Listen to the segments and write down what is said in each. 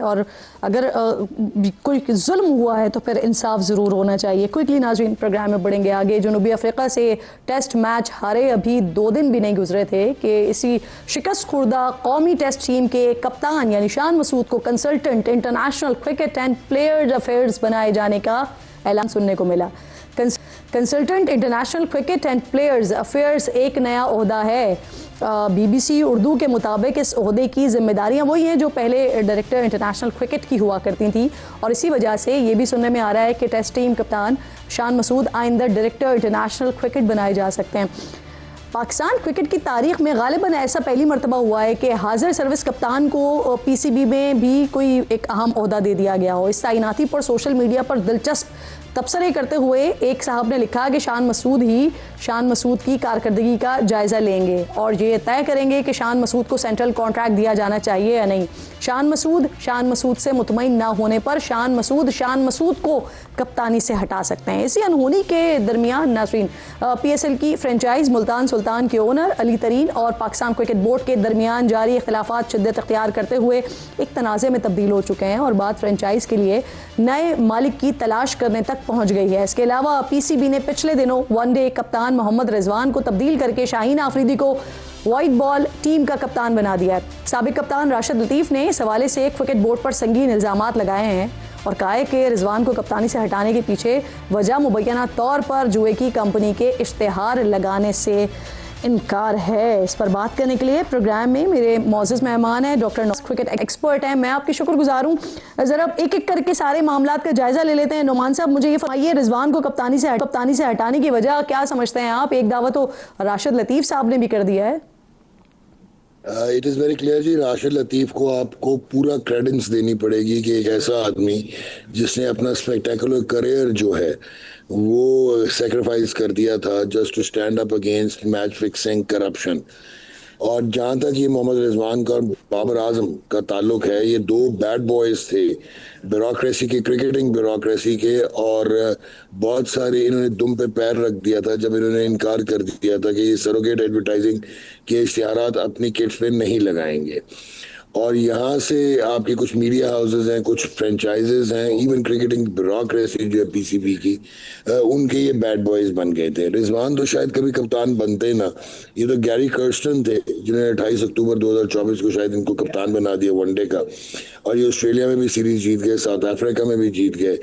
और अगर कोई जुल्म हुआ है तो फिर इंसाफ ज़रूर होना चाहिए। क्विकली नाज़रीन प्रोग्राम में बढ़ेंगे आगे। जनूबी अफ्रीका से टेस्ट मैच हारे अभी 2 दिन भी नहीं गुजरे थे कि इसी शिकस्त खुर्दा कौमी टेस्ट टीम के कप्तान यानी शान मसूद को consultant international cricket and players affairs बनाए जाने का ऐलान सुनने को मिला। Consultant international cricket and players affairs एक नया ओहदा है। BBC उर्दू के मुताबिक इस ओहदे की जिम्मेदारियां वही हैं जो पहले डायरेक्टर इंटरनेशनल क्रिकेट की हुआ करती थी और इसी वजह से ये भी सुनने में आ रहा है कि टेस्ट टीम कप्तान शान मसूद आइंदा डायरेक्टर इंटरनेशनल क्रिकेट बनाए जा सकते हैं। पाकिस्तान क्रिकेट की तारीख में गालिबन ऐसा पहली मरतबा हुआ है कि हाजिर सर्विस कप्तान को PCB में भी कोई एक अहम ओहदा दे दिया गया हो। इस तैनाती पर सोशल मीडिया पर दिलचस्प तबसरे करते हुए एक साहब ने लिखा कि शान मसूद की कारकर्दगी का जायज़ा लेंगे और ये तय करेंगे कि शान मसूद को सेंट्रल कॉन्ट्रैक्ट दिया जाना चाहिए या नहीं। शान मसूद से मुतमईन ना होने पर शान मसूद को कप्तानी से हटा सकते हैं। इसी अनहोनी के दरमियान नाज़रीन PSL की फ्रेंचाइज मुल्तान सुल्तान के ओनर अली तरीन और पाकिस्तान क्रिकेट बोर्ड के दरमियान जारी इख्तिलाफात शिद्दत अख्तियार करते हुए एक तनाज़े में तब्दील हो चुके हैं और बात फ्रेंचाइज के लिए नए मालिक की तलाश करने तक पहुंच गई है। इसके अलावा PCB ने पिछले दिनों वनडे कप्तान मोहम्मद रिजवान को तब्दील करके शाहीन आफरीदी को वाइट बॉल टीम का कप्तान बना दिया है। साबिक कप्तान राशिद लतीफ़ ने इस हवाले से क्रिकेट बोर्ड पर संगीन इल्ज़ामात लगाए हैं और कहा है कि रिजवान को कप्तानी से हटाने के पीछे वजह मुबैना तौर पर जुए की कंपनी के इश्तिहार लगाने से इनकार है। इस पर बात करने के लिए प्रोग्राम में मेरे मौजूद मेहमान हैं डॉक्टर क्रिकेट एक्सपर्ट हैं। मैं आपकी शुक्रगुजार हूँ। ज़रा एक एक करके सारे मामलात का जायजा ले लेते हैं। नुमान साहब मुझे ये फरमाइए, रिजवान को कप्तानी से हटाने की वजह क्या समझते हैं आप? एक दावा तो राशिद लतीफ़ साहब ने भी कर दिया है। इट इज़ वेरी क्लियर जी, राशिद लतीफ़ को आपको पूरा क्रेडेंस देनी पड़ेगी कि एक ऐसा आदमी जिसने अपना स्पेक्टेकुलर करियर जो है वो सेक्रीफाइस कर दिया था just to stand up against match fixing corruption. और जहाँ तक ये मोहम्मद रिजवान का और बाबर आजम का ताल्लुक है, ये 2 बैड बॉयज़ थे ब्यूरोक्रेसी के, क्रिकेटिंग ब्यूरोक्रेसी के, और बहुत सारे इन्होंने दुम पे पैर रख दिया था जब इन्होंने इनकार कर दिया था कि ये सरोगेट एडवर्टाइजिंग के इश्तिहारात अपनी किट्स पे नहीं लगाएंगे। और यहाँ से आपके कुछ मीडिया हाउसेज हैं, कुछ फ्रेंचाइजेज हैं, इवन क्रिकेटिंग ब्यूरोक्रेसी जो है PCB की, उनके ये बैड बॉयज बन गए थे। रिजवान तो शायद कभी कप्तान बनते ना, ये तो गैरी कर्स्टन थे जिन्होंने 28 अक्टूबर 2024 को शायद इनको कप्तान बना दिया वनडे का, और ये ऑस्ट्रेलिया में भी सीरीज जीत गए, साउथ अफ्रीका में भी जीत गए।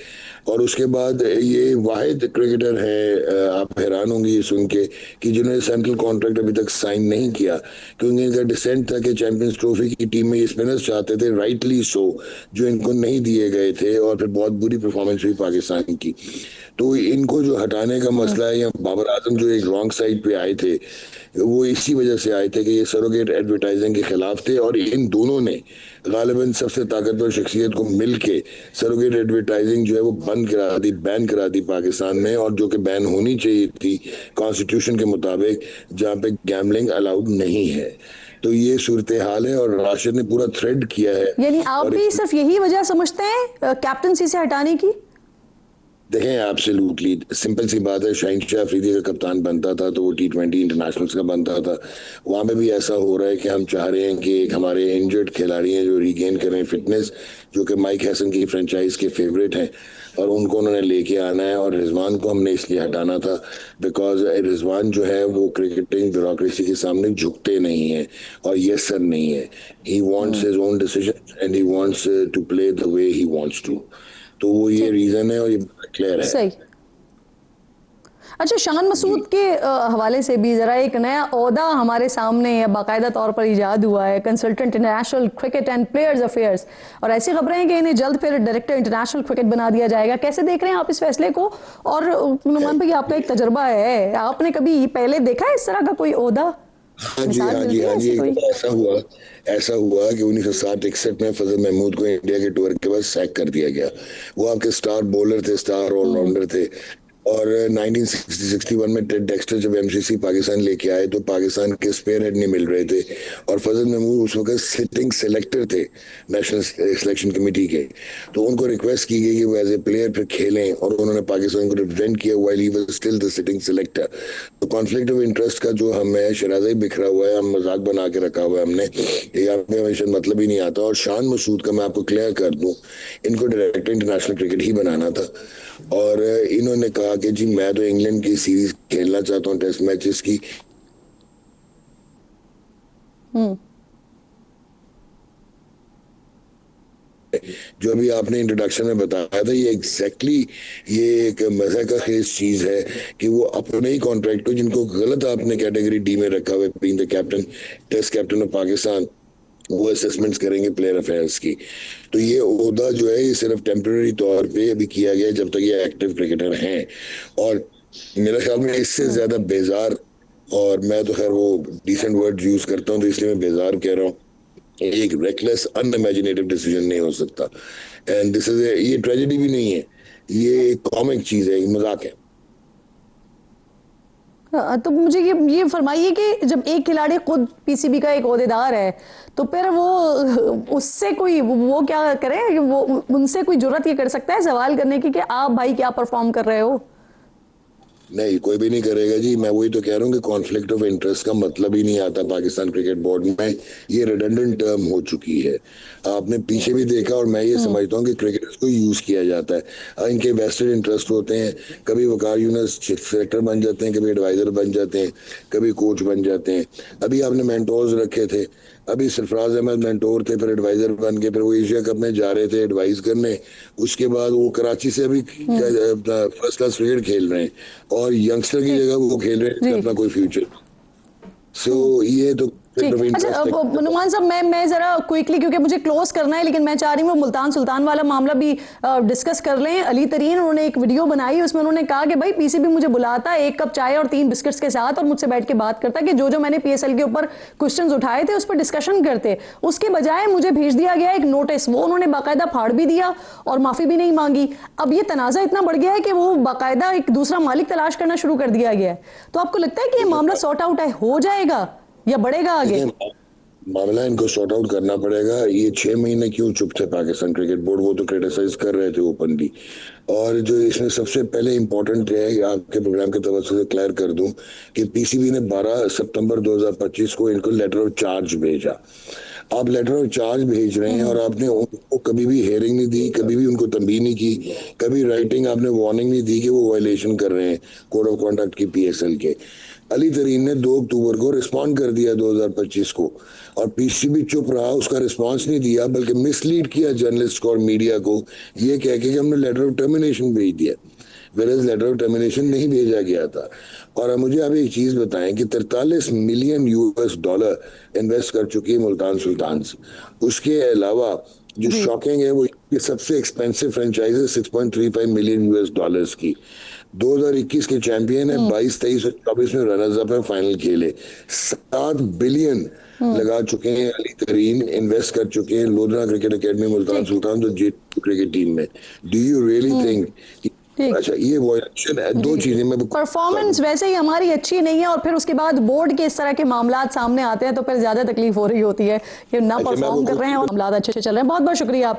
और उसके बाद ये वाहिद क्रिकेटर है, आप हैरान होंगे ये सुन के, कि जिन्होंने सेंट्रल कॉन्ट्रैक्ट अभी तक साइन नहीं किया, क्योंकि इनका डिसेंट था कि चैंपियंस ट्रॉफी की टीम में ये स्पिनर्स चाहते थे, राइटली सो, जो इनको नहीं दिए गए थे, और फिर बहुत बुरी परफॉर्मेंस हुई पाकिस्तान की। तो इनको जो हटाने का मसला है, या बाबर आजम जो एक रॉन्ग साइड पे आए थे, वो इसी वजह से आए थे कि ये सरोगेट एडवर्टाइजिंग के खिलाफ थे, और इन दोनों ने गालिबन सबसे ताकतवर शख्सियत को मिलके सरोगेट एडवर्टाइजिंग जो है वो बंद करा दी, बैन करा दी पाकिस्तान में, और जो कि बैन होनी चाहिए थी कॉन्स्टिट्यूशन के मुताबिक, जहाँ पे गैम्बलिंग अलाउड नहीं है। तो ये सूरत हाल है और राशिद ने पूरा थ्रेड किया है। यानी आप भी सिर्फ यही वजह समझते हैं कैप्टनसी से हटाने की? देखें, एब्सोल्युटली सिंपल सी बात है, शाहीन शाह अफरीदी का कप्तान बनता था तो वो T20 इंटरनेशनल्स का बनता था। वहाँ पे भी ऐसा हो रहा है कि हम चाह रहे हैं कि एक हमारे इंजर्ड खिलाड़ी हैं जो रीगेन करें फिटनेस, जो कि माइक हैसन की फ्रेंचाइज के फेवरेट हैं, और उनको उन्होंने लेके आना है। और रिजवान को हमने इसलिए हटाना था बिकॉज रिजवान जो है वो क्रिकेटिंग ब्यूरोक्रेसी के सामने झुकते नहीं है और यस सर नहीं है। He wants his own decision and he wants to play the way he wants to. तो वो ये रीजन है और ये क्लियर है। सही। अच्छा, शान मसूद के हवाले से भी जरा एक नया ओहदा हमारे सामने बाकायदा तौर पर इजाद हुआ है, consultant international cricket and players affairs, और ऐसी खबरें हैं कि इन्हें जल्द फिर डायरेक्टर इंटरनेशनल क्रिकेट बना दिया जाएगा। कैसे देख रहे हैं आप इस फैसले को? और नुमान भाई, आपका एक तजर्बा है, आपने कभी पहले देखा है इस तरह का कोई ओहदा? हाँ जी, ऐसा हुआ कि 1960-61 में फजल महमूद को इंडिया के टूर के बाद सैक कर दिया गया। वो आपके स्टार बॉलर थे, स्टार ऑलराउंडर थे, और 1960-61 में टेड डेक्स्टर जब एमसीसी पाकिस्तान लेके आए तो पाकिस्तान के स्पेयर हेड नहीं मिल रहे थे, और फजल महमूद उस वक्त सिटिंग सेलेक्टर थे नेशनल सिलेक्शन कमेटी के। तो उनको रिक्वेस्ट की गई कि वो एज ए प्लेयर फिर खेलें, और उन्होंने पाकिस्तान को रिप्रेजेंट किया while he was still the sitting selector. तो कॉन्फ्लिक्ट ऑफ इंटरेस्ट का जो हमें शराजा ही बिखरा हुआ है, हम मजाक बना के रखा हुआ है हमने, यहाँ पे हमेशा मतलब ही नहीं आता। और शान मसूद का मैं आपको क्लियर कर दूं, इनको डायरेक्टर इंटरनेशनल क्रिकेट ही बनाना था, और इन्होंने कहा कि जी मैं तो इंग्लैंड की सीरीज खेलना चाहता हूँ, टेस्ट मैचेस की। जो अभी आपने इंट्रोडक्शन में बताया था, ये एग्जैक्टली ये एक मजा का खेज चीज है कि वो अपने ही कॉन्ट्रैक्ट को, जिनको गलत आपने कैटेगरी डी में रखा हुआ है, being the captain, test captain of Pakistan, वो असेसमेंट्स करेंगे प्लेयर अफेयर्स की। तो ये ओहदा जो है ये सिर्फ टेम्पररी तौर पे अभी किया गया है जब तक ये एक्टिव क्रिकेटर हैं। और मेरे ख्याल में इससे ज्यादा बेजार, और मैं तो खैर वो डिसेंट वर्ड यूज करता हूँ तो इसलिए मैं बेजार कह रहा हूँ, एक रेकलेस अनइमेजिनेटिव डिसीजन नहीं हो सकता। एंड दिस इज, ये ट्रेजेडी भी नहीं है, ये एक कॉमिक चीज है, एक मजाक है। तो मुझे ये फरमाइए कि जब एक खिलाड़ी खुद पीसीबी का एक ओहदेदार है तो फिर वो उससे कोई वो क्या करे, वो उनसे कोई जुर्रत ये कर सकता है सवाल करने की कि आप भाई क्या परफॉर्म कर रहे हो? नहीं, कोई भी नहीं करेगा जी। मैं वही तो कह रहा हूँ कि कॉन्फ्लिक्ट ऑफ इंटरेस्ट का मतलब ही नहीं आता पाकिस्तान क्रिकेट बोर्ड में, ये रिडंडेंट टर्म हो चुकी है। आपने पीछे भी देखा, और मैं ये समझता हूँ कि क्रिकेटर्स को यूज किया जाता है, इनके वेस्टेड इंटरेस्ट होते हैं, कभी वकार यूनुस सेलेक्टर बन जाते हैं, कभी एडवाइजर बन जाते हैं, कभी कोच बन जाते हैं। अभी आपने मेंटोर्स रखे थे, अभी सरफराज अहमद मेंटोर थे, फिर एडवाइजर बन के फिर वो एशिया कप में जा रहे थे एडवाइस करने, उसके बाद वो कराची से अभी फर्स्ट क्लास क्रिकेट खेल रहे हैं, और यंगस्टर की जगह वो खेल रहे हैं अपना कोई फ्यूचर। सो ये तो अच्छा नुमान साहब, मैं जरा क्विकली, क्योंकि मुझे क्लोज करना है, लेकिन मैं चाह रही हूँ मुल्तान सुल्तान वाला मामला भी डिस्कस कर लें। अली तरीन उन्होंने एक वीडियो बनाई, उसमें उन्होंने कहा कि भाई पीसीबी मुझे बुलाता है 1 कप चाय और 3 बिस्किट्स के साथ, और मुझसे बैठ के बात करता कि जो मैंने पीएसएल के ऊपर क्वेश्चंस उठाए थे उस पर डिस्कशन करते, उसके बजाय मुझे भेज दिया गया एक नोटिस, वो उन्होंने बाकायदा फाड़ भी दिया और माफी भी नहीं मांगी। अब ये तनाजा इतना बढ़ गया है कि वो बाकायदा एक दूसरा मालिक तलाश करना शुरू कर दिया गया है। तो आपको लगता है कि ये मामला सॉर्ट आउट है, हो जाएगा या बढ़ेगा आगे? मामला इनको सॉर्ट आउट करना पड़ेगा। ये 6 महीने क्यों चुप थे पाकिस्तान क्रिकेट बोर्ड, वो तो क्रिटिसाइज कर रहे थे ओपनली। और जो इसमें सबसे पहले इंपॉर्टेंट है, आपके प्रोग्राम के तवज्जो से क्लियर कर दूं कि पीसीबी ने 12 सितंबर 2025 को इनको लेटर ऑफ चार्ज भेजा। आप लेटर ऑफ चार्ज भेज रहे हैं और आपने उनको कभी भी हेयरिंग नहीं दी, कभी भी उनको तंबीह नहीं की, कभी राइटिंग आपने वार्निंग नहीं दी कि वो वायलेशन कर रहे हैं कोड ऑफ कॉन्डक्ट की पीएसएल के। अली तरीन ने 2 अक्टूबर को रिस्पॉन्ड कर दिया 2025 को, और पीसीबी चुप रहा, उसका रिस्पांस नहीं दिया, बल्कि मिसलीड किया जर्नलिस्ट को और मीडिया को ये कह के कि हमने लेटर ऑफ टर्मिनेशन भेज दिया, वेयर लेटर ऑफ टर्मिनेशन नहीं भेजा गया था। और मुझे आप एक चीज बताएं कि 43 मिलियन यूएस डॉलर इन्वेस्ट कर चुकी है मुल्तान सुल्तान्स। उसके अलावा जो शॉकिंग है वो सबसे एक्सपेंसिव फ्रेंचाइज है 6.35 मिलियन यूएस डॉलर्स की। 2021 के चैंपियन है, 22, 23 और 24 में रनर्स अप है, फाइनल खेले। 7 बिलियन लगा चुके हैं अली तरीन, इन्वेस्ट कर चुके हैं लोधना क्रिकेट एकेडमी मुल्तान सुल्तान तो जे क्रिकेट टीम में। Do you really think? अच्छा, ये वायलेशन है। 2 चीजें में परफॉर्मेंस वैसे ही हमारी अच्छी नहीं है, और फिर उसके बाद बोर्ड के इस तरह के मामला सामने आते हैं तो फिर ज्यादा तकलीफ हो रही होती है कि ना परफॉर्म कर रहे हैं और मामला अच्छे से चल रहे हैं। बहुत बहुत शुक्रिया।